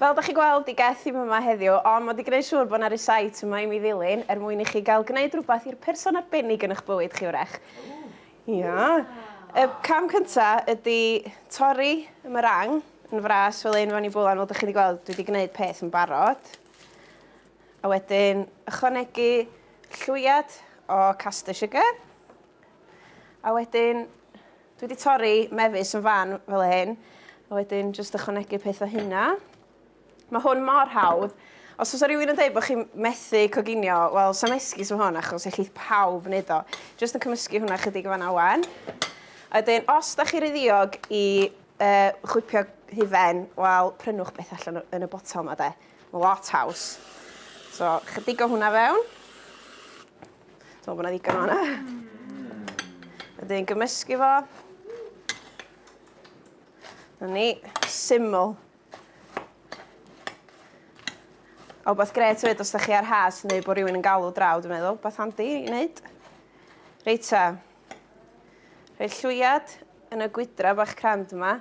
Fel da chi gweld, I geth ddim yma heddiw, ond mae wedi gwneud siŵr bod yna resight yma I mi ddilyn mwyn I chi gael gwneud rhywbeth i'r person arbennig yn eich bywyd chi wrach. Ia. Y cam cyntaf ydy torri y meringue yn fras fel un fan I bwlan fel da chi wedi gweld dwi wedi gwneud peth yn barod. A wedyn ychwanegu llwyad o caster sugar. A wedyn dwi wedi torri mefus yn fan fel hyn. A wedyn jyst ychwanegu peth o hynna. Mae hwn mor hawdd. Os oes rhywun yn dweud bod chi'n methu coginio, wel, sa'n esgus o hwn achos eich pawb wneud o. Jyst yn cymysgu hwnna chydig fan awan. A wedyn, os da chi ryddiog I chwipio hufen, wel, prynwch beth allan yn y botol yma de. Lot haws. So, chydig o hwnna fewn. So, bod yna ddigon o hwnna. Wedyn, gymysgu fo. Dyna ni, syml. O, beth gret fyd os da chi ar has neu bod rhywun yn galw draw, dwi'n meddwl. Beth handi I wneud. Reit ta. Rhoi llwyad yn y gwydra bach crand yma.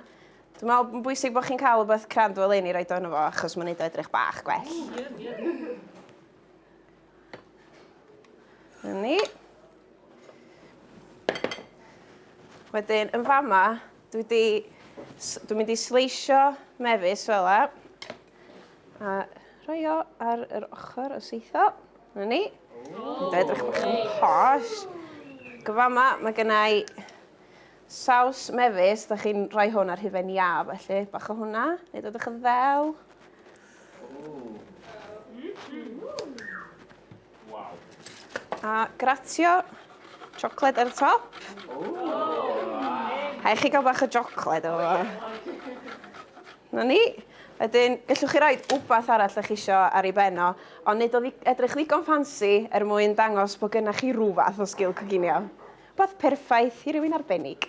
Dwi'n meddwl yn bwysig bod chi'n cael beth crand fel un I roed o'n efo, achos mae'n neud o edrych bach gwell. Dyna ni. Wedyn, yn fama, dwi'n mynd I sleisio mefus fel la. A rhoi o ar yr ochr o seitho. Dyna ni. Dwi'n edrych bach yn posh. Gyfama, mae gennau saws mefus. Da chi'n rhoi hwn ar hufen ia, felly. Bach o hwnna. Neu dod yn ddew. A gratio siocled ar y top. Ha I chi gael bach o siocled o fo. Dyna ni. Wedyn, gallwch chi roi wbath arall ych isio ar ei benno, ond nid o edrych ddigon ffansi mwyn dangos bod gennych chi rhywbeth o sgil coginio. Wbath perffaith I rywun arbennig.